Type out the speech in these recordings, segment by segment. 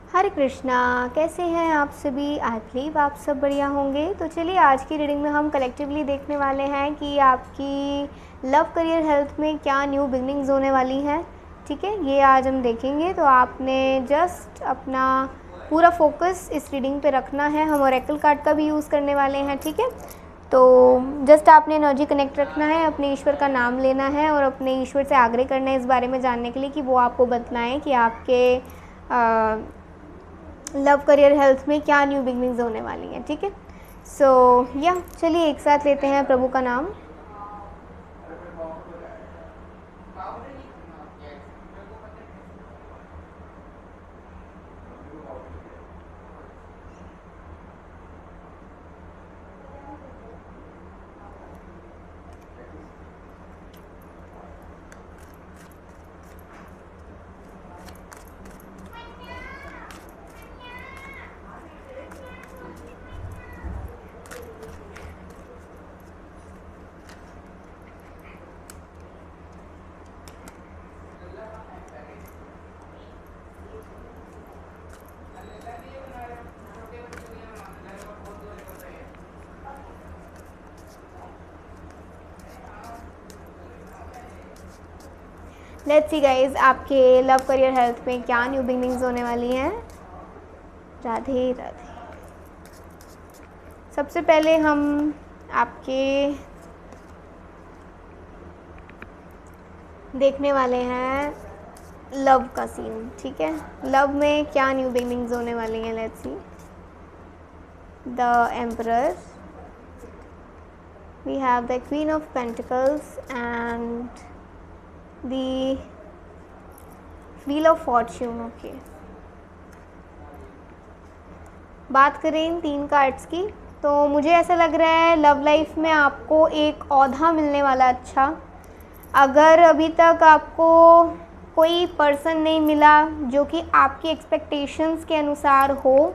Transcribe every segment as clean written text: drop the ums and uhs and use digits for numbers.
हरे कृष्णा। कैसे हैं आप सभी? आई बिलीव आप सब बढ़िया होंगे। तो चलिए आज की रीडिंग में हम कलेक्टिवली देखने वाले हैं कि आपकी लव करियर हेल्थ में क्या न्यू बिगनिंग्स होने वाली हैं। ठीक है, ये आज हम देखेंगे। तो आपने जस्ट अपना पूरा फोकस इस रीडिंग पे रखना है। हम ओरेकल कार्ड का भी यूज़ करने वाले हैं। ठीक है, तो जस्ट आपने एनर्जी कनेक्ट रखना है, अपने ईश्वर का नाम लेना है और अपने ईश्वर से आग्रह करना है इस बारे में जानने के लिए कि वो आपको बतलाएं कि आपके लव करियर हेल्थ में क्या न्यू बिगनिंग्स होने वाली हैं। ठीक है, सो चलिए एक साथ लेते हैं प्रभु का नाम। लेट्स सी गाइज, आपके लव करियर हेल्थ में क्या न्यू बिगनिंग्स होने वाली हैं। राधे राधे। सबसे पहले हम आपके देखने वाले हैं लव का सीन। ठीक है, लव में क्या न्यू बिगनिंग्स होने वाली हैं। Let's see. The emperor, we have the Queen of Pentacles and the Wheel of Fortune। Okay, बात करें इन 3 कार्ड्स की तो मुझे ऐसा लग रहा है लव लाइफ में आपको एक औधा मिलने वाला। अच्छा, अगर अभी तक आपको कोई पर्सन नहीं मिला जो कि आपकी एक्सपेक्टेशंस के अनुसार हो,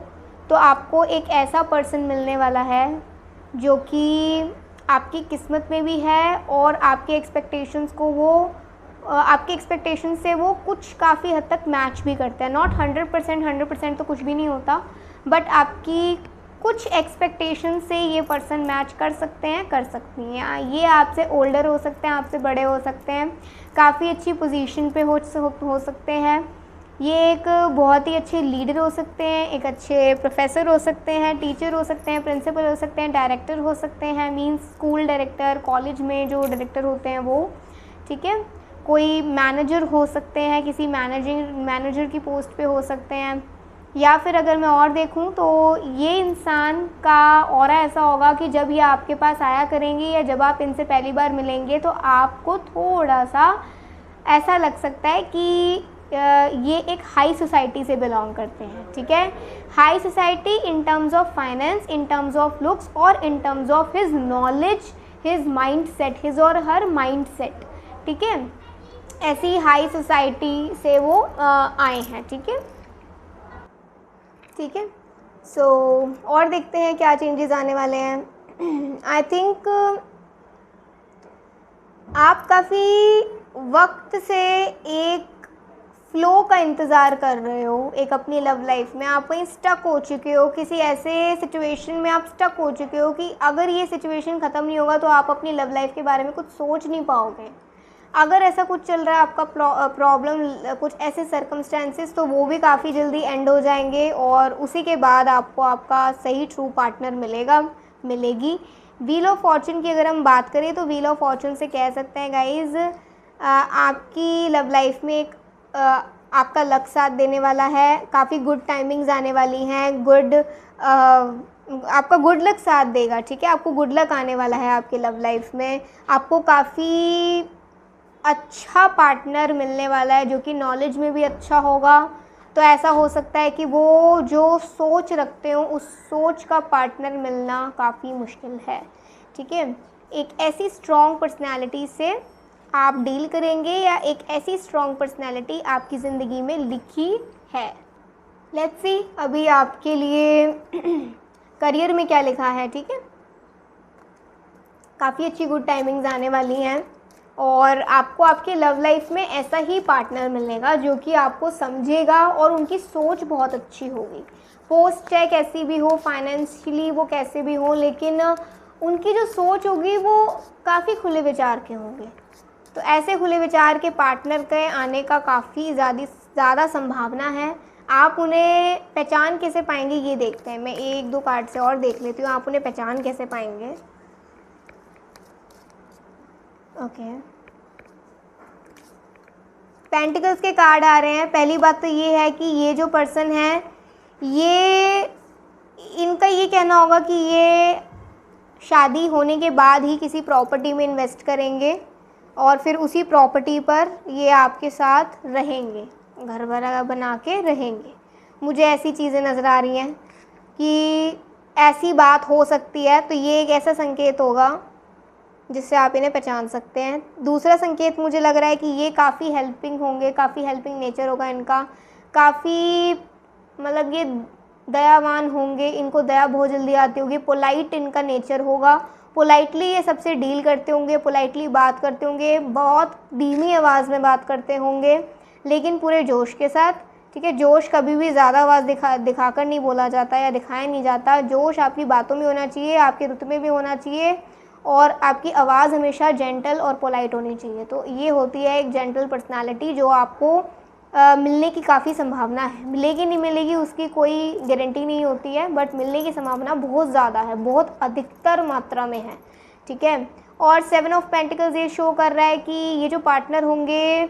तो आपको एक ऐसा पर्सन मिलने वाला है जो कि आपकी किस्मत में भी है और आपके एक्सपेक्टेशंस को वो आपके एक्सपेक्टेशन से वो कुछ काफ़ी हद तक मैच भी करता है। नॉट 100% तो कुछ भी नहीं होता, बट आपकी कुछ एक्सपेक्टेशन से ये पर्सन मैच कर सकते हैं, कर सकती हैं। ये आपसे ओल्डर हो सकते हैं, आपसे बड़े हो सकते हैं, काफ़ी अच्छी पोजीशन पे हो सकते हैं। ये एक बहुत ही अच्छे लीडर हो सकते हैं, एक अच्छे प्रोफेसर हो सकते हैं, टीचर हो सकते हैं, प्रिंसिपल हो सकते हैं, डायरेक्टर हो सकते हैं, मींस स्कूल डायरेक्टर, कॉलेज में जो डायरेक्टर होते हैं वो। ठीक है, कोई मैनेजर हो सकते हैं, किसी मैनेजर की पोस्ट पे हो सकते हैं। या फिर अगर मैं और देखूं तो ये इंसान का ऑरा ऐसा होगा कि जब ये आपके पास आया करेंगे या जब आप इनसे पहली बार मिलेंगे तो आपको थोड़ा सा ऐसा लग सकता है कि ये एक हाई सोसाइटी से बिलोंग करते हैं। ठीक है, high society in terms of finance, in terms of looks और in terms of his knowledge, his mindset, his और हर माइंड सेट। ठीक है, ऐसी हाई सोसाइटी से वो आए हैं। ठीक है, ठीक है, सो और देखते हैं क्या चेंजेस आने वाले हैं। आई थिंक आप काफ़ी वक्त से एक फ्लो का इंतज़ार कर रहे हो एक अपनी लव लाइफ में। आप कहीं स्टक हो चुके हो, किसी ऐसे सिचुएशन में आप स्टक हो चुके हो कि अगर ये सिचुएशन ख़त्म नहीं होगा तो आप अपनी लव लाइफ के बारे में कुछ सोच नहीं पाओगे। अगर ऐसा कुछ चल रहा है आपका प्रॉब्लम, कुछ ऐसे सर्कमस्टेंसेस, तो वो भी काफ़ी जल्दी एंड हो जाएंगे और उसी के बाद आपको आपका सही ट्रू पार्टनर मिलेगी। व्हील ऑफ फॉर्चून की अगर हम बात करें तो व्हील ऑफ फॉर्चून से कह सकते हैं गाइज, आपकी लव लाइफ में एक आपका लक साथ देने वाला है। काफ़ी गुड टाइमिंग्स आने वाली हैं, आपका गुड लक साथ देगा। ठीक है, आपको गुड लक आने वाला है आपके लव लाइफ में। आपको काफ़ी अच्छा पार्टनर मिलने वाला है जो कि नॉलेज में भी अच्छा होगा। तो ऐसा हो सकता है कि वो जो सोच रखते हो उस सोच का पार्टनर मिलना काफ़ी मुश्किल है। ठीक है, एक ऐसी स्ट्रॉन्ग पर्सनैलिटी से आप डील करेंगे या एक ऐसी स्ट्रॉन्ग पर्सनैलिटी आपकी ज़िंदगी में लिखी है। लेट्स सी अभी आपके लिए करियर में क्या लिखा है। ठीक है, काफ़ी अच्छी गुड टाइमिंग्स आने वाली हैं और आपको आपकी लव लाइफ में ऐसा ही पार्टनर मिलेगा जो कि आपको समझेगा और उनकी सोच बहुत अच्छी होगी। पोस्ट चाहे कैसी भी हो, फाइनेंशियली वो कैसे भी हो, लेकिन उनकी जो सोच होगी वो काफ़ी खुले विचार के होंगे। तो ऐसे खुले विचार के पार्टनर के आने का काफ़ी ज़्यादा संभावना है। आप उन्हें पहचान कैसे पाएंगे ये देखते हैं। मैं एक दो कार्ड से और देख लेती हूँ, आप उन्हें पहचान कैसे पाएंगे। ओके, पेंटिकल्स के कार्ड आ रहे हैं। पहली बात तो ये है कि ये जो पर्सन है, ये इनका ये कहना होगा कि ये शादी होने के बाद ही किसी प्रॉपर्टी में इन्वेस्ट करेंगे और फिर उसी प्रॉपर्टी पर ये आपके साथ रहेंगे, घर वगैरह बना के रहेंगे। मुझे ऐसी चीज़ें नज़र आ रही हैं कि ऐसी बात हो सकती है। तो ये एक ऐसा संकेत होगा जिससे आप इन्हें पहचान सकते हैं। दूसरा संकेत मुझे लग रहा है कि ये काफ़ी हेल्पिंग होंगे, काफ़ी हेल्पिंग नेचर होगा इनका, काफ़ी मतलब ये दयावान होंगे, इनको दया बहुत जल्दी आती होगी। पोलाइट इनका नेचर होगा, पोलाइटली ये सबसे डील करते होंगे, पोलाइटली बात करते होंगे, बहुत धीमी आवाज़ में बात करते होंगे लेकिन पूरे जोश के साथ। ठीक है, जोश कभी भी ज़्यादा आवाज़ दिखाकर नहीं बोला जाता या दिखाया नहीं जाता। जोश आपकी बातों में होना चाहिए, आपके रुतबे में होना चाहिए और आपकी आवाज़ हमेशा जेंटल और पोलाइट होनी चाहिए। तो ये होती है एक जेंटल पर्सनालिटी जो आपको मिलने की काफ़ी संभावना है। मिलेगी नहीं मिलेगी उसकी कोई गारंटी नहीं होती है, बट मिलने की संभावना बहुत ज़्यादा है, बहुत अधिकतर मात्रा में है। ठीक है, और 7 ऑफ पेंटिकल्स ये शो कर रहा है कि ये जो पार्टनर होंगे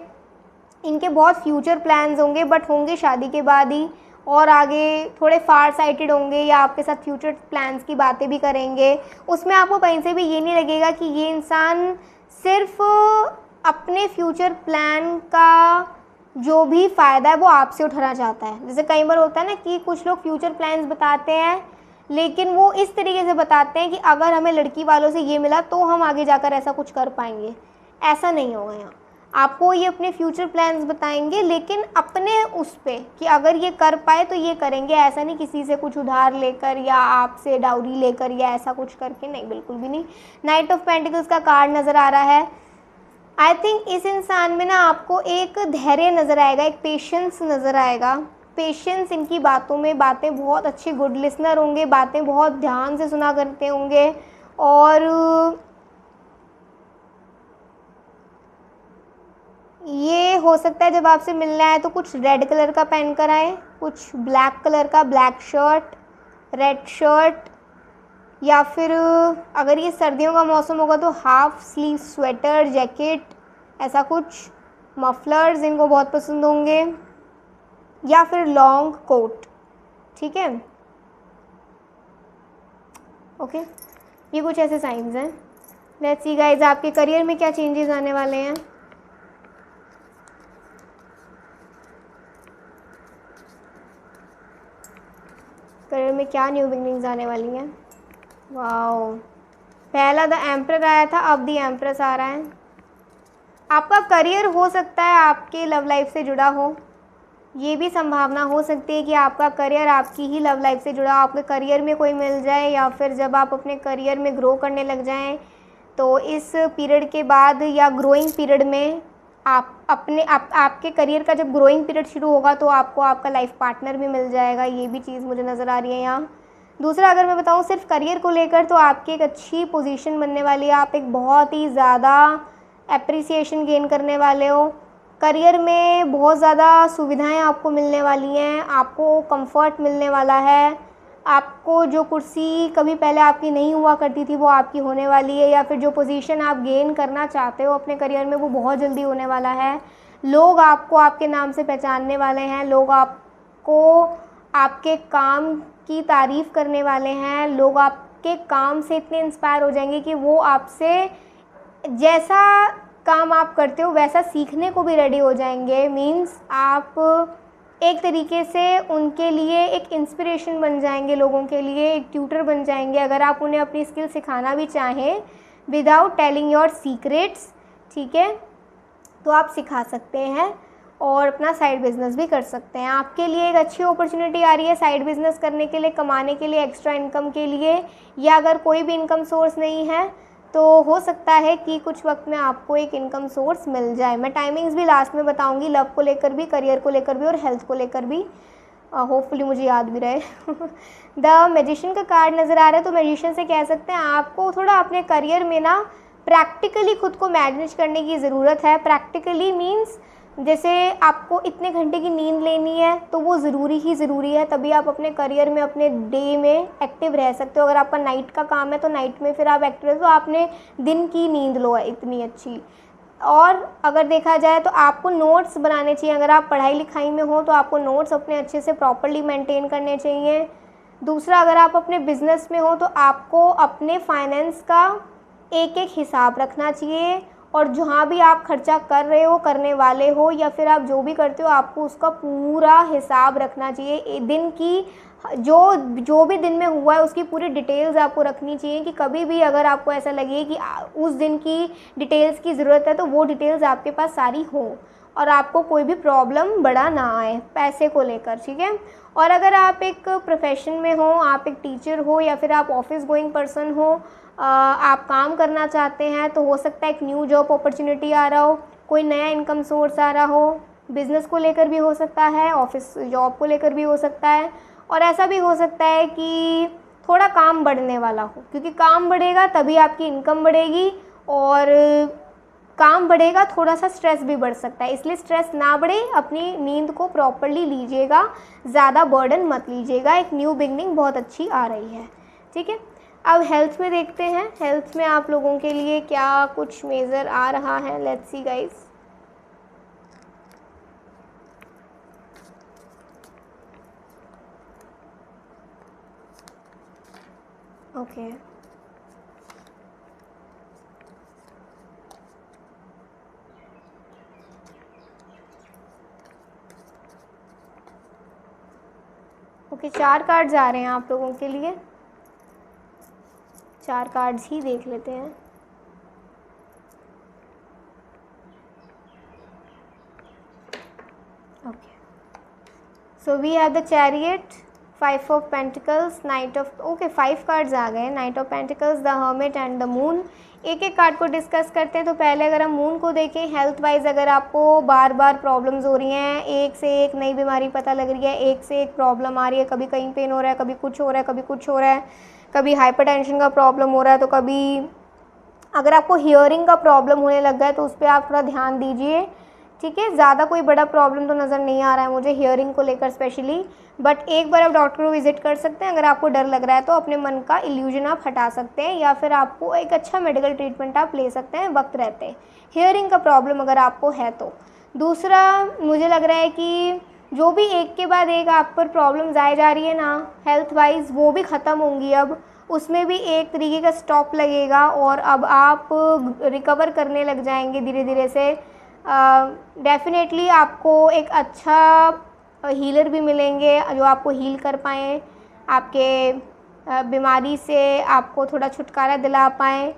इनके बहुत फ्यूचर प्लान्स होंगे, बट होंगे शादी के बाद ही, और आगे थोड़े फार साइटेड होंगे या आपके साथ फ्यूचर प्लान्स की बातें भी करेंगे। उसमें आपको कहीं से भी ये नहीं लगेगा कि ये इंसान सिर्फ अपने फ्यूचर प्लान का जो भी फ़ायदा है वो आपसे उठाना चाहता है। जैसे कई बार होता है ना कि कुछ लोग फ्यूचर प्लान्स बताते हैं लेकिन वो इस तरीके से बताते हैं कि अगर हमें लड़की वालों से ये मिला तो हम आगे जाकर ऐसा कुछ कर पाएंगे। ऐसा नहीं होगा यहाँ। आपको ये अपने फ्यूचर प्लान्स बताएंगे लेकिन अपने उस पे कि अगर ये कर पाए तो ये करेंगे। ऐसा नहीं किसी से कुछ उधार लेकर या आपसे डाउरी लेकर या ऐसा कुछ करके, नहीं, बिल्कुल भी नहीं। नाइट ऑफ पेंटिकल्स का कार्ड नज़र आ रहा है। आई थिंक इस इंसान में ना आपको एक धैर्य नज़र आएगा, एक पेशेंस नज़र आएगा। पेशेंस इनकी बातों में, बातें बहुत अच्छे गुड लिसनर होंगे, बातें बहुत ध्यान से सुना करते होंगे। और ये हो सकता है जब आपसे मिलना है तो कुछ रेड कलर का पहन कर आए, कुछ ब्लैक कलर का, ब्लैक शर्ट, रेड शर्ट, या फिर अगर ये सर्दियों का मौसम होगा तो हाफ स्लीव स्वेटर, जैकेट, ऐसा कुछ। मफलर्स इनको बहुत पसंद होंगे या फिर लॉन्ग कोट। ठीक है, ओके, ये कुछ ऐसे साइंस हैं। लेट्स सी गाइस, आपके करियर में क्या चेंजेस आने वाले हैं। करियर में क्या न्यू बिगनिंग्स आने वाली हैं। वाओ, पहला द एम्परर आया था, अब द एम्प्रेस आ रहा है। आपका करियर हो सकता है आपके लव लाइफ से जुड़ा हो, ये भी संभावना हो सकती है कि आपका करियर आपकी ही लव लाइफ से जुड़ा हो, आपके करियर में कोई मिल जाए, या फिर जब आप अपने करियर में ग्रो करने लग जाएं तो इस पीरियड के बाद या ग्रोइंग पीरियड में आपके करियर का जब ग्रोइंग पीरियड शुरू होगा तो आपको आपका लाइफ पार्टनर भी मिल जाएगा। ये भी चीज़ मुझे नज़र आ रही है यहाँ। दूसरा, अगर मैं बताऊँ सिर्फ करियर को लेकर, तो आपकी एक अच्छी पोजीशन बनने वाली है। आप एक बहुत ही ज़्यादा एप्रिसिएशन गेन करने वाले हो। करियर में बहुत ज़्यादा सुविधाएं आपको मिलने वाली हैं, आपको कंफर्ट मिलने वाला है। आपको जो कुर्सी कभी पहले आपकी नहीं हुआ करती थी वो आपकी होने वाली है, या फिर जो पोजीशन आप गेन करना चाहते हो अपने करियर में वो बहुत जल्दी होने वाला है। लोग आपको आपके नाम से पहचानने वाले हैं, लोग आपको आपके काम की तारीफ़ करने वाले हैं, लोग आपके काम से इतने इंस्पायर हो जाएंगे कि वो आपसे जैसा काम आप करते हो वैसा सीखने को भी रेडी हो जाएंगे। मीन्स आप एक तरीके से उनके लिए एक इंस्पिरेशन बन जाएंगे, लोगों के लिए एक ट्यूटर बन जाएंगे। अगर आप उन्हें अपनी स्किल सिखाना भी चाहें विदाउट टेलिंग योर सीक्रेट्स, ठीक है, तो आप सिखा सकते हैं और अपना साइड बिज़नेस भी कर सकते हैं। आपके लिए एक अच्छी अपॉर्चुनिटी आ रही है साइड बिज़नेस करने के लिए, कमाने के लिए, एक्स्ट्रा इनकम के लिए। या अगर कोई भी इनकम सोर्स नहीं है तो हो सकता है कि कुछ वक्त में आपको एक इनकम सोर्स मिल जाए। मैं टाइमिंग्स भी लास्ट में बताऊंगी, लव को लेकर भी, करियर को लेकर भी और हेल्थ को लेकर भी, होपफुली मुझे याद भी रहे। द मैजिशियन का कार्ड नज़र आ रहा है, तो मैजिशियन से कह सकते हैं आपको थोड़ा अपने करियर में ना प्रैक्टिकली खुद को मैनेज करने की ज़रूरत है। प्रैक्टिकली मीन्स जैसे आपको इतने घंटे की नींद लेनी है तो वो ज़रूरी ही ज़रूरी है, तभी आप अपने करियर में, अपने डे में एक्टिव रह सकते हो। अगर आपका नाइट का काम है तो नाइट में फिर आप एक्टिव रहो, तो आपने दिन की नींद लो है इतनी अच्छी। और अगर देखा जाए तो आपको नोट्स बनाने चाहिए। अगर आप पढ़ाई लिखाई में हो तो आपको नोट्स अपने अच्छे से प्रॉपर्ली मेंटेन करने चाहिए। दूसरा, अगर आप अपने बिजनेस में हो तो आपको अपने फाइनेंस का एक एक हिसाब रखना चाहिए, और जहाँ भी आप खर्चा कर रहे हो, करने वाले हो, या फिर आप जो भी करते हो आपको उसका पूरा हिसाब रखना चाहिए। दिन की जो भी दिन में हुआ है उसकी पूरी डिटेल्स आपको रखनी चाहिए, कि कभी भी अगर आपको ऐसा लगे कि उस दिन की डिटेल्स की ज़रूरत है तो वो डिटेल्स आपके पास सारी हो और आपको कोई भी प्रॉब्लम बड़ा ना आए पैसे को लेकर, ठीक है। और अगर आप एक प्रोफेशन में हो, आप एक टीचर हो या फिर आप ऑफिस गोइंग पर्सन हो, आप काम करना चाहते हैं, तो हो सकता है एक न्यू जॉब अपॉर्चुनिटी आ रहा हो, कोई नया इनकम सोर्स आ रहा हो। बिज़नेस को लेकर भी हो सकता है, ऑफिस जॉब को लेकर भी हो सकता है, और ऐसा भी हो सकता है कि थोड़ा काम बढ़ने वाला हो, क्योंकि काम बढ़ेगा तभी आपकी इनकम बढ़ेगी, और काम बढ़ेगा थोड़ा सा स्ट्रेस भी बढ़ सकता है, इसलिए स्ट्रेस ना बढ़े, अपनी नींद को प्रॉपर्ली लीजिएगा, ज़्यादा बर्डन मत लीजिएगा। एक न्यू बिगनिंग बहुत अच्छी आ रही है, ठीक है। अब हेल्थ में देखते हैं, हेल्थ में आप लोगों के लिए क्या कुछ मेजर आ रहा है। Let's see guys. Okay, okay, 4 cards आ रहे हैं आप लोगों के लिए, 4 कार्ड्स ही देख लेते हैं। Okay, so we have the chariot, 5 of pentacles, knight of, okay 5 cards आ गए, knight of pentacles, the hermit and the moon. एक एक कार्ड को डिस्कस करते हैं। तो पहले अगर हम मून को देखें, हेल्थ वाइज अगर आपको बार बार प्रॉब्लम्स हो रही हैं, एक से एक नई बीमारी पता लग रही है, एक से एक प्रॉब्लम आ रही है, कभी कहीं पेन हो रहा है, कभी कुछ हो रहा है, कभी कुछ हो रहा है, कभी हाइपरटेंशन का प्रॉब्लम हो रहा है, तो कभी अगर आपको हियरिंग का प्रॉब्लम होने लग गया है तो उस पर आप थोड़ा ध्यान दीजिए, ठीक है। ज़्यादा कोई बड़ा प्रॉब्लम तो नज़र नहीं आ रहा है मुझे हियरिंग को लेकर स्पेशली, बट एक बार आप डॉक्टर को विजिट कर सकते हैं। अगर आपको डर लग रहा है तो अपने मन का इल्यूजन आप हटा सकते हैं, या फिर आपको एक अच्छा मेडिकल ट्रीटमेंट आप ले सकते हैं वक्त रहते, हियरिंग का प्रॉब्लम अगर आपको है तो। दूसरा, मुझे लग रहा है कि जो भी एक के बाद एक आप पर प्रॉब्लम्स आए जा रही है ना हेल्थ वाइज, वो भी ख़त्म होंगी अब, उसमें भी एक तरीके का स्टॉप लगेगा, और अब आप रिकवर करने लग जाएंगे धीरे धीरे से। डेफिनेटली आपको एक अच्छा हीलर भी मिलेंगे जो आपको हील कर पाएँ, आपके बीमारी से आपको थोड़ा छुटकारा दिला पाएँ।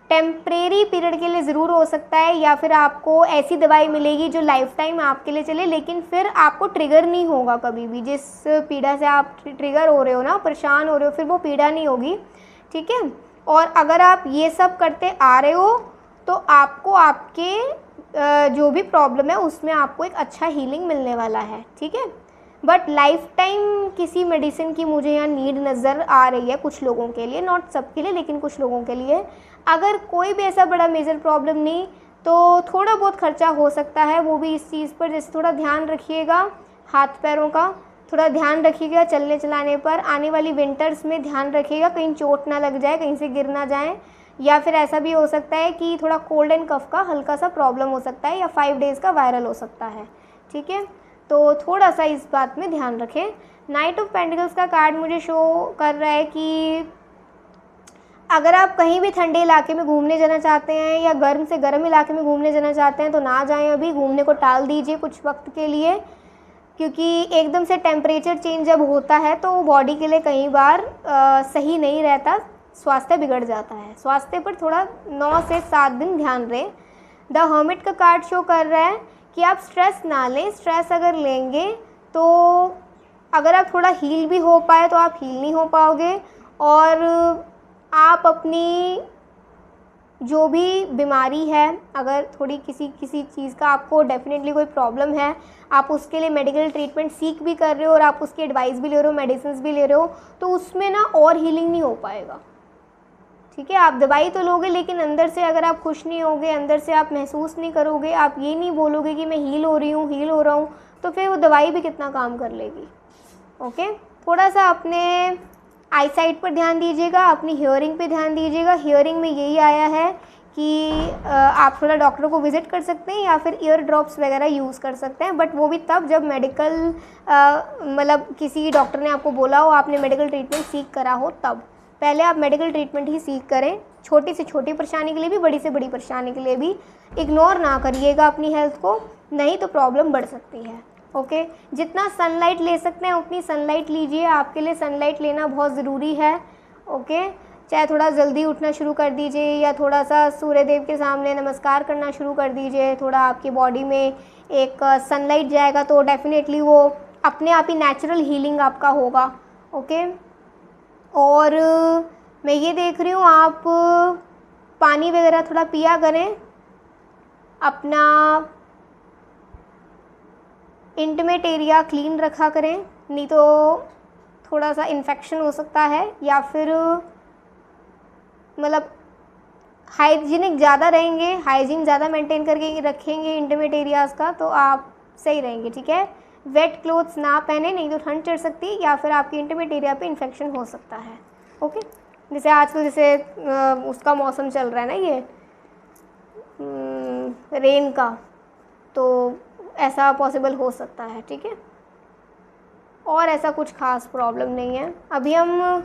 टेम्परेरी पीरियड के लिए ज़रूर हो सकता है, या फिर आपको ऐसी दवाई मिलेगी जो लाइफ टाइम आपके लिए चले, लेकिन फिर आपको ट्रिगर नहीं होगा कभी भी। जिस पीड़ा से आप ट्रिगर हो रहे हो ना, परेशान हो रहे हो, फिर वो पीड़ा नहीं होगी, ठीक है। और अगर आप ये सब करते आ रहे हो तो आपको आपके जो भी प्रॉब्लम है उसमें आपको एक अच्छा हीलिंग मिलने वाला है, ठीक है। बट लाइफ टाइम किसी मेडिसिन की मुझे यहाँ नीड नज़र आ रही है कुछ लोगों के लिए, नॉट सबके लिए लेकिन कुछ लोगों के लिए। अगर कोई भी ऐसा बड़ा मेजर प्रॉब्लम नहीं तो थोड़ा बहुत खर्चा हो सकता है, वो भी इस चीज़ पर जैसे थोड़ा ध्यान रखिएगा, हाथ पैरों का थोड़ा ध्यान रखिएगा, चलने चलाने पर। आने वाली विंटर्स में ध्यान रखिएगा कहीं चोट ना लग जाए, कहीं से गिर ना जाए, या फिर ऐसा भी हो सकता है कि थोड़ा कोल्ड एंड कफ का हल्का सा प्रॉब्लम हो सकता है, या 5 डेज़ का वायरल हो सकता है, ठीक है। तो थोड़ा सा इस बात में ध्यान रखें। नाइट ऑफ पेंटिकल्स का कार्ड मुझे शो कर रहा है कि अगर आप कहीं भी ठंडे इलाके में घूमने जाना चाहते हैं या गर्म से गर्म इलाके में घूमने जाना चाहते हैं तो ना जाएं, अभी घूमने को टाल दीजिए कुछ वक्त के लिए, क्योंकि एकदम से टेम्परेचर चेंज जब होता है तो बॉडी के लिए कई बार सही नहीं रहता, स्वास्थ्य बिगड़ जाता है। स्वास्थ्य पर थोड़ा 9 से 7 दिन ध्यान दें। द हर्मिट का कार्ड शो कर रहा है कि आप स्ट्रेस ना लें, स्ट्रेस अगर लेंगे तो अगर आप थोड़ा हील भी हो पाए तो आप हील नहीं हो पाओगे, और आप अपनी जो भी बीमारी है, अगर थोड़ी किसी चीज़ का आपको डेफिनेटली कोई प्रॉब्लम है, आप उसके लिए मेडिकल ट्रीटमेंट सीख भी कर रहे हो और आप उसकी एडवाइस भी ले रहे हो, मेडिसिन भी ले रहे हो, तो उसमें ना और हीलिंग नहीं हो पाएगा। ठीक है, आप दवाई तो लोगे लेकिन अंदर से अगर आप खुश नहीं होगे, अंदर से आप महसूस नहीं करोगे, आप ये नहीं बोलोगे कि मैं हील हो रही हूँ, हील हो रहा हूँ, तो फिर वो दवाई भी कितना काम कर लेगी। ओके, थोड़ा सा अपने आई साइट पर ध्यान दीजिएगा, अपनी हियरिंग पे ध्यान दीजिएगा। हियरिंग में यही आया है कि आप थोड़ा डॉक्टर को विज़िट कर सकते हैं या फिर ईयर ड्रॉप्स वगैरह यूज़ कर सकते हैं, बट वो भी तब जब मेडिकल मतलब किसी डॉक्टर ने आपको बोला हो, आपने मेडिकल ट्रीटमेंट सीख करा हो तब। पहले आप मेडिकल ट्रीटमेंट ही सीख करें, छोटी से छोटी परेशानी के लिए भी, बड़ी से बड़ी परेशानी के लिए भी। इग्नोर ना करिएगा अपनी हेल्थ को, नहीं तो प्रॉब्लम बढ़ सकती है। ओके, जितना सनलाइट ले सकते हैं उतनी सनलाइट लीजिए, आपके लिए सनलाइट लेना बहुत ज़रूरी है। ओके, चाहे थोड़ा जल्दी उठना शुरू कर दीजिए या थोड़ा सा सूर्य देव के सामने नमस्कार करना शुरू कर दीजिए, थोड़ा आपकी बॉडी में एक सनलाइट जाएगा तो डेफिनेटली वो अपने आप ही नेचुरल हीलिंग आपका होगा। ओके, और मैं ये देख रही हूँ आप पानी वगैरह थोड़ा पिया करें, अपना इंटीमेट एरिया क्लीन रखा करें, नहीं तो थोड़ा सा इन्फेक्शन हो सकता है, या फिर मतलब हाइजीनिक ज़्यादा रहेंगे, हाइजीन ज़्यादा मेंटेन करके रखेंगे इंटीमेट एरियाज़ का, तो आप सही रहेंगे। ठीक है, वेट क्लोथ्स ना पहने, नहीं तो ठंड चढ़ सकती है या फिर आपके इंटीमेट एरिया पे इन्फेक्शन हो सकता है। ओके, जैसे आजकल जैसे उसका मौसम चल रहा है ना, ये रेन का, तो ऐसा पॉसिबल हो सकता है। ठीक है, और ऐसा कुछ खास प्रॉब्लम नहीं है। अभी हम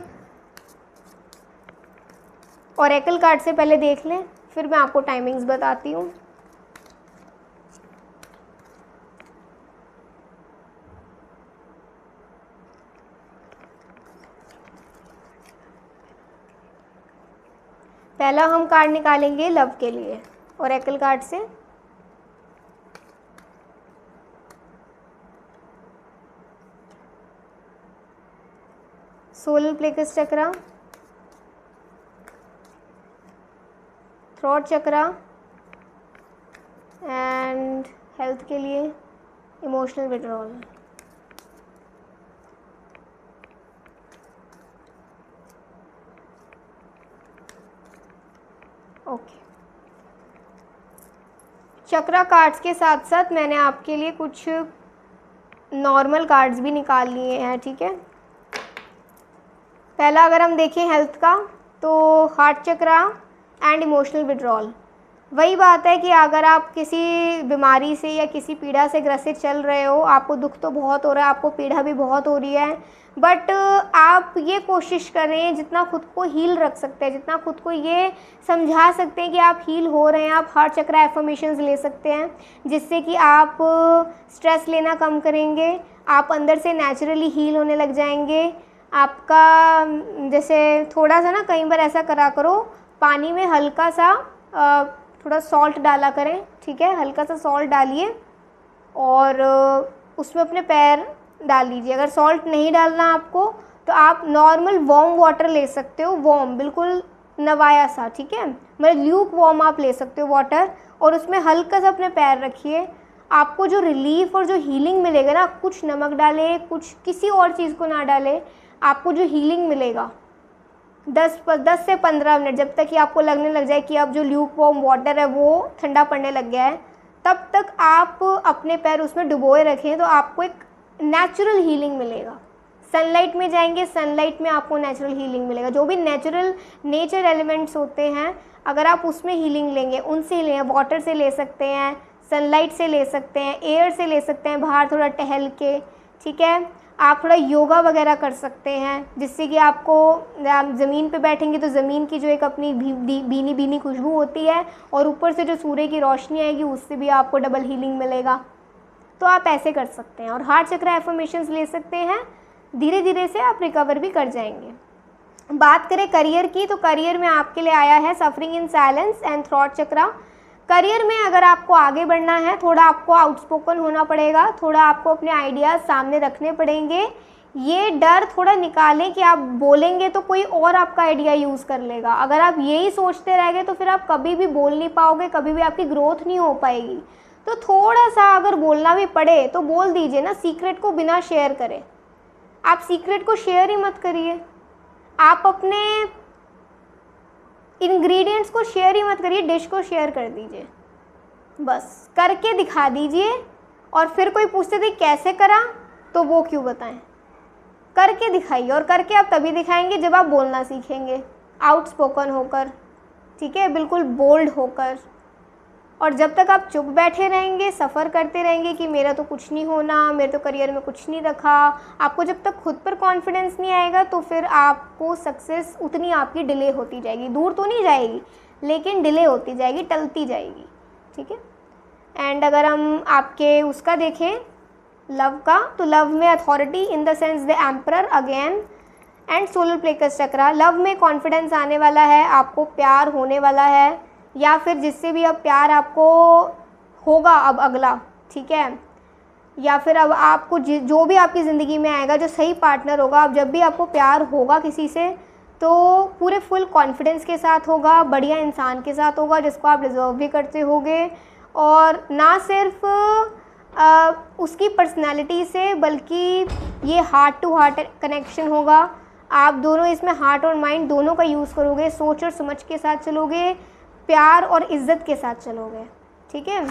ओरेकल कार्ड से पहले देख लें, फिर मैं आपको टाइमिंग्स बताती हूँ। पहला हम कार्ड निकालेंगे लव के लिए ओरेकल कार्ड से। Solar plexus chakra, throat chakra, and health के लिए emotional withdrawal. Okay, chakra cards के साथ साथ मैंने आपके लिए कुछ नॉर्मल कार्ड्स भी निकाल लिए हैं। ठीक है, पहला अगर हम देखें हेल्थ का, तो heart chakra and emotional withdrawal. वही बात है कि अगर आप किसी बीमारी से या किसी पीड़ा से ग्रसित चल रहे हो, आपको दुख तो बहुत हो रहा है, आपको पीड़ा भी बहुत हो रही है, बट आप ये कोशिश कर रहे हैं जितना खुद को हील रख सकते हैं, जितना खुद को ये समझा सकते हैं कि आप हील हो रहे हैं, आप हार्ट चक्रा एफर्मेशंस ले सकते हैं, जिससे कि आप स्ट्रेस लेना कम करेंगे, आप अंदर से नेचुरली हील होने लग जाएंगे। आपका जैसे थोड़ा सा ना, कई बार ऐसा करा करो, पानी में हल्का सा थोड़ा सॉल्ट डाला करें। ठीक है, हल्का सा सॉल्ट डालिए और उसमें अपने पैर डाल लीजिए। अगर सॉल्ट नहीं डालना आपको तो आप नॉर्मल वार्म वाटर ले सकते हो, वार्म बिल्कुल नवाया सा। ठीक है, मतलब ल्यूक वार्म आप ले सकते हो वाटर, और उसमें हल्का सा अपने पैर रखिए। आपको जो रिलीफ और जो हीलिंग मिलेगा ना, कुछ नमक डाले, कुछ किसी और चीज़ को ना डाले, आपको जो हीलिंग मिलेगा 10 से 15 मिनट, जब तक कि आपको लगने लग जाए कि अब जो ल्यूक वार्म वाटर है वो ठंडा पड़ने लग गया है, तब तक आप अपने पैर उसमें डुबोए रखें, तो आपको एक नेचुरल हीलिंग मिलेगा। सनलाइट में जाएंगे, सनलाइट में आपको नेचुरल हीलिंग मिलेगा। जो भी नेचर एलिमेंट्स होते हैं, अगर आप उसमें हीलिंग लेंगे, उनसे ही लेंगे, वाटर से ले सकते हैं, सनलाइट से ले सकते हैं, एयर से ले सकते हैं, बाहर थोड़ा टहल के। ठीक है, आप थोड़ा योगा वगैरह कर सकते हैं, जिससे कि आपको, आप ज़मीन पे बैठेंगे तो ज़मीन की जो एक अपनी भीनी भीनी खुशबू होती है, और ऊपर से जो सूर्य की रोशनी आएगी, उससे भी आपको डबल हीलिंग मिलेगा। तो आप ऐसे कर सकते हैं, और हार्ट चक्रा एफर्मेशंस ले सकते हैं। धीरे धीरे से आप रिकवर भी कर जाएंगे। बात करें करियर की, तो करियर में आपके लिए आया है suffering in silence and throat chakra. Career में अगर आपको आगे बढ़ना है, थोड़ा आपको आउटस्पोकन होना पड़ेगा, थोड़ा आपको अपने आइडियाज़ सामने रखने पड़ेंगे, ये डर थोड़ा निकालें कि आप बोलेंगे तो कोई और आपका आइडिया यूज़ कर लेगा। अगर आप यही सोचते रह गए तो फिर आप कभी भी बोल नहीं पाओगे, कभी भी आपकी ग्रोथ नहीं हो पाएगी। तो थोड़ा सा अगर बोलना भी पड़े तो बोल दीजिए ना, सीक्रेट को बिना शेयर करें। आप सीक्रेट को शेयर ही मत करिए, आप अपने इंग्रेडिएंट्स को शेयर ही मत करिए, डिश को शेयर कर दीजिए, बस करके दिखा दीजिए। और फिर कोई पूछते थे कैसे करा, तो वो क्यों बताएं, करके दिखाइए। और करके आप तभी दिखाएंगे जब आप बोलना सीखेंगे, आउटस्पोकन होकर, ठीक है, बिल्कुल बोल्ड होकर। और जब तक आप चुप बैठे रहेंगे, सफ़र करते रहेंगे कि मेरा तो कुछ नहीं होना, मेरे तो करियर में कुछ नहीं रखा, आपको जब तक खुद पर कॉन्फिडेंस नहीं आएगा तो फिर आपको सक्सेस उतनी आपकी डिले होती जाएगी। दूर तो नहीं जाएगी लेकिन डिले होती जाएगी, टलती जाएगी, ठीक है। एंड अगर हम आपके उसका देखें लव का, तो लव में authority in the sense the emperor again and solar plexus chakra. Love में कॉन्फिडेंस आने वाला है, आपको प्यार होने वाला है, या फिर जिससे भी अब प्यार आपको होगा अब अगला, ठीक है, या फिर अब आपको जो भी आपकी ज़िंदगी में आएगा, जो सही पार्टनर होगा, अब जब भी आपको प्यार होगा किसी से तो पूरे फुल कॉन्फिडेंस के साथ होगा, बढ़िया इंसान के साथ होगा जिसको आप डिज़र्व भी करते होगे। और ना सिर्फ उसकी पर्सनैलिटी से, बल्कि ये हार्ट टू हार्ट कनेक्शन होगा। आप दोनों इसमें हार्ट और माइंड दोनों का यूज़ करोगे, सोच और समझ के साथ चलोगे, प्यार और इज़्ज़त के साथ चलोगे, ठीक है।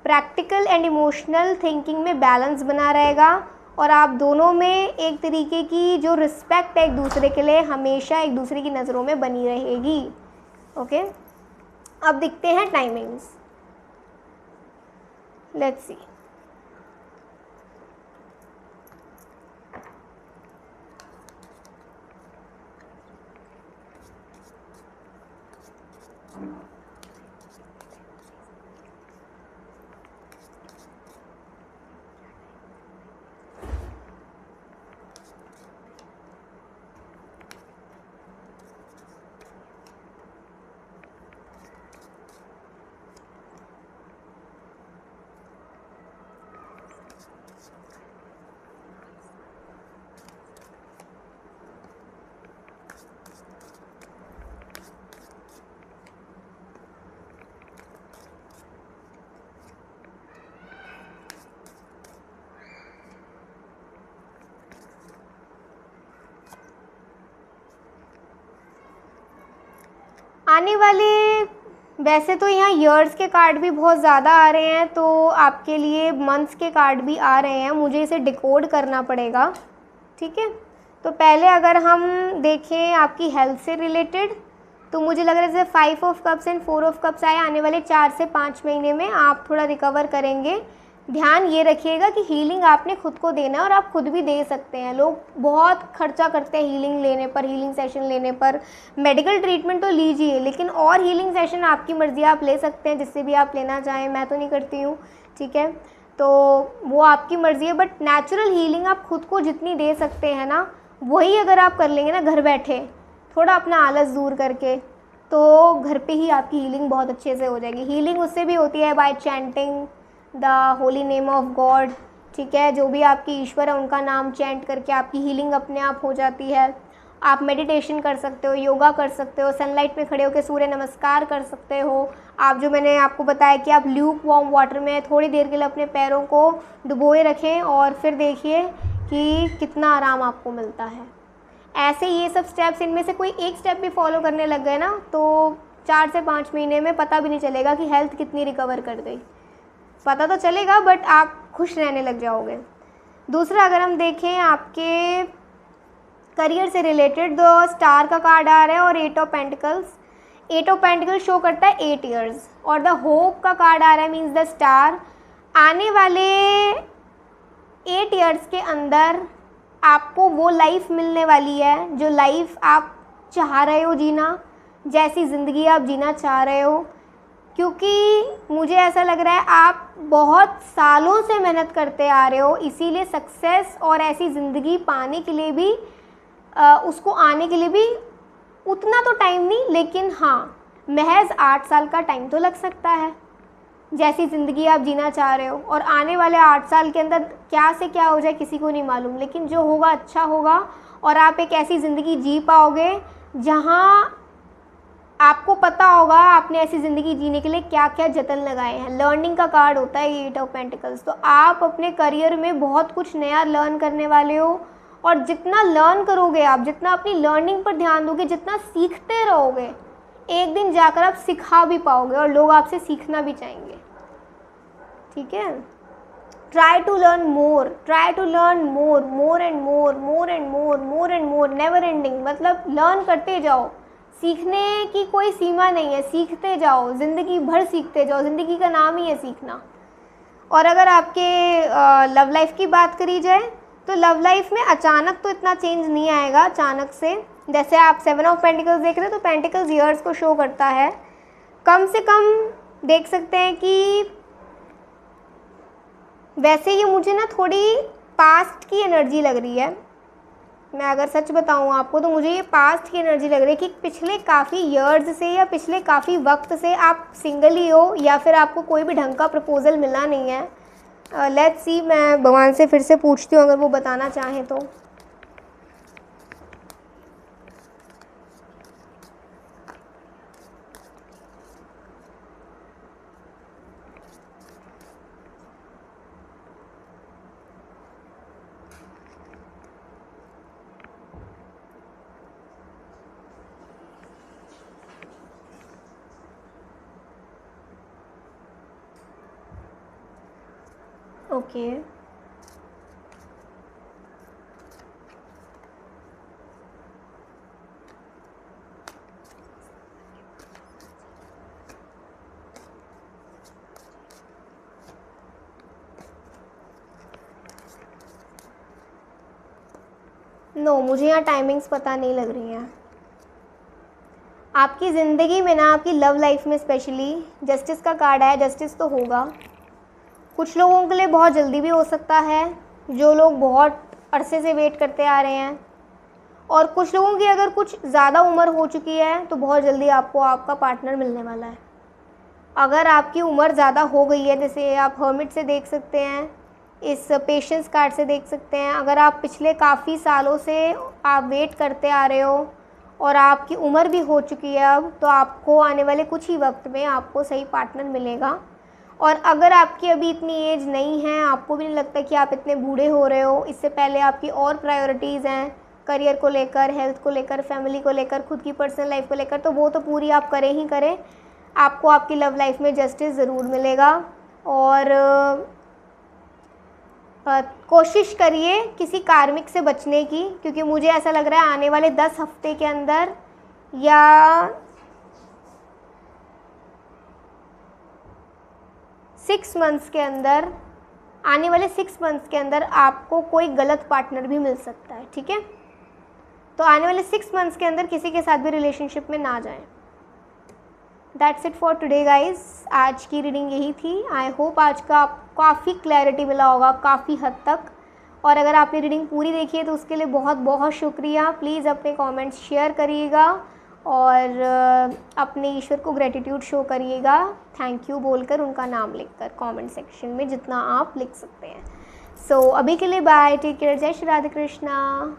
प्रैक्टिकल एंड इमोशनल थिंकिंग में बैलेंस बना रहेगा और आप दोनों में एक तरीके की जो रिस्पेक्ट है एक दूसरे के लिए हमेशा एक दूसरे की नज़रों में बनी रहेगी। ओके, अब दिखते हैं टाइमिंग्स, लेट्स सी। आने वाले, वैसे तो यहाँ ईयर्स के कार्ड भी बहुत ज़्यादा आ रहे हैं, तो आपके लिए मंथ्स के कार्ड भी आ रहे हैं, मुझे इसे डिकोड करना पड़ेगा, ठीक है। तो पहले अगर हम देखें आपकी हेल्थ से रिलेटेड, तो मुझे लग रहा है जैसे 5 of cups and 4 of cups आए, आने वाले 4 से 5 महीने में आप थोड़ा रिकवर करेंगे। ध्यान ये रखिएगा कि हीलिंग आपने खुद को देना है और आप खुद भी दे सकते हैं। लोग बहुत खर्चा करते हैं हीलिंग लेने पर, हीलिंग सेशन लेने पर। मेडिकल ट्रीटमेंट तो लीजिए, लेकिन और हीलिंग सेशन आपकी मर्ज़ी, आप ले सकते हैं जिससे भी आप लेना चाहें, मैं तो नहीं करती हूँ, ठीक है, तो वो आपकी मर्ज़ी है। बट नेचुरल हीलिंग आप खुद को जितनी दे सकते हैं ना, वही अगर आप कर लेंगे ना घर बैठे, थोड़ा अपना आलस दूर करके, तो घर पे ही आपकी हीलिंग बहुत अच्छे से हो जाएगी। हीलिंग उससे भी होती है bye chanting the holy name of God, ठीक है, जो भी आपकी ईश्वर है उनका नाम चैंट करके आपकी हीलिंग अपने आप हो जाती है। आप मेडिटेशन कर सकते हो, योगा कर सकते हो, सनलाइट में खड़े होकर सूर्य नमस्कार कर सकते हो। आप जो मैंने आपको बताया कि आप ल्यूक वार्म वाटर में थोड़ी देर के लिए अपने पैरों को डुबोए रखें और फिर देखिए कि कितना आराम आपको मिलता है। ऐसे ये सब स्टेप्स, इनमें से कोई एक स्टेप भी फॉलो करने लग गए ना, तो 4 से 5 महीने में पता भी नहीं चलेगा कि हेल्थ कितनी रिकवर कर गई। पता तो चलेगा बट आप खुश रहने लग जाओगे। दूसरा, अगर हम देखें आपके करियर से रिलेटेड, द स्टार का कार्ड आ रहा है और 8 of pentacles. 8 of pentacles show करता है 8 ईयर्स और द होप का कार्ड आ रहा है, मीन्स द स्टार। आने वाले 8 ईयर्स के अंदर आपको वो लाइफ मिलने वाली है जो लाइफ आप चाह रहे हो जीना, जैसी ज़िंदगी आप जीना चाह रहे हो। क्योंकि मुझे ऐसा लग रहा है आप बहुत सालों से मेहनत करते आ रहे हो, इसीलिए सक्सेस और ऐसी ज़िंदगी पाने के लिए भी उसको आने के लिए भी उतना तो टाइम नहीं, लेकिन हाँ महज 8 साल का टाइम तो लग सकता है। जैसी ज़िंदगी आप जीना चाह रहे हो। और आने वाले 8 साल के अंदर क्या से क्या हो जाए किसी को नहीं मालूम, लेकिन जो होगा अच्छा होगा और आप एक ऐसी ज़िंदगी जी पाओगे जहाँ आपको पता होगा आपने ऐसी ज़िंदगी जीने के लिए क्या क्या जतन लगाए हैं। लर्निंग का कार्ड होता है ये 8 ऑफ पेंटिकल्स। तो आप अपने करियर में बहुत कुछ नया लर्न करने वाले हो, और जितना लर्न करोगे आप, जितना अपनी लर्निंग पर ध्यान दोगे, जितना सीखते रहोगे, एक दिन जाकर आप सिखा भी पाओगे और लोग आपसे सीखना भी चाहेंगे। ठीक है, try to learn more, try to learn more, more and more, more and more, more and more, never ending. मतलब लर्न करते जाओ, सीखने की कोई सीमा नहीं है, सीखते जाओ, ज़िंदगी भर सीखते जाओ, ज़िंदगी का नाम ही है सीखना। और अगर आपके लव लाइफ की बात करी जाए तो लव लाइफ में अचानक तो इतना चेंज नहीं आएगा अचानक से। जैसे आप 7 ऑफ पेंटिकल्स देख रहे हो तो पेंटिकल्स ईयर्स को शो करता है। कम से कम देख सकते हैं कि वैसे ये मुझे ना थोड़ी पास्ट की एनर्जी लग रही है। मैं अगर सच बताऊं आपको तो मुझे ये पास्ट की एनर्जी लग रही है कि पिछले काफ़ी ईयर्स से या पिछले काफ़ी वक्त से आप सिंगल ही हो, या फिर आपको कोई भी ढंग का प्रपोजल मिला नहीं है। लेट्स सी, मैं भगवान से फिर से पूछती हूँ अगर वो बताना चाहें तो। ओके, नो, मुझे यहाँ टाइमिंग्स पता नहीं लग रही हैं। आपकी ज़िंदगी में ना, आपकी लव लाइफ में स्पेशली जस्टिस का कार्ड है। जस्टिस तो होगा, कुछ लोगों के लिए बहुत जल्दी भी हो सकता है, जो लोग बहुत अरसे से वेट करते आ रहे हैं, और कुछ लोगों की अगर कुछ ज़्यादा उम्र हो चुकी है तो बहुत जल्दी आपको आपका पार्टनर मिलने वाला है। अगर आपकी उम्र ज़्यादा हो गई है, जैसे आप हर्मिट से देख सकते हैं, इस पेशेंस कार्ड से देख सकते हैं, अगर आप पिछले काफ़ी सालों से आप वेट करते आ रहे हो और आपकी उम्र भी हो चुकी है अब, तो आपको आने वाले कुछ ही वक्त में आपको सही पार्टनर मिलेगा। और अगर आपकी अभी इतनी एज नहीं है, आपको भी नहीं लगता कि आप इतने बूढ़े हो रहे हो, इससे पहले आपकी और प्रायोरिटीज़ हैं करियर को लेकर, हेल्थ को लेकर, फैमिली को लेकर, खुद की पर्सनल लाइफ को लेकर, तो वो तो पूरी आप करें ही करें। आपको आपकी लव लाइफ में जस्टिस ज़रूर मिलेगा। और कोशिश करिए किसी कार्मिक से बचने की, क्योंकि मुझे ऐसा लग रहा है आने वाले 10 हफ्ते के अंदर या 6 मंथ्स के अंदर, आने वाले 6 मंथ्स के अंदर आपको कोई गलत पार्टनर भी मिल सकता है। ठीक है, तो आने वाले 6 मंथ्स के अंदर किसी के साथ भी रिलेशनशिप में ना जाएं। That's it for today guys. आज की रीडिंग यही थी। आई होप आज का आपको काफ़ी क्लैरिटी मिला होगा काफ़ी हद तक। और अगर आपने रीडिंग पूरी देखी है तो उसके लिए बहुत बहुत शुक्रिया। प्लीज़ अपने कमेंट्स शेयर करिएगा और अपने ईश्वर को ग्रेटिट्यूड शो करिएगा, थैंक यू बोलकर, उनका नाम लिखकर कमेंट सेक्शन में, जितना आप लिख सकते हैं। सो अभी के लिए बाय, टेक केयर, जय श्री राधे कृष्णा।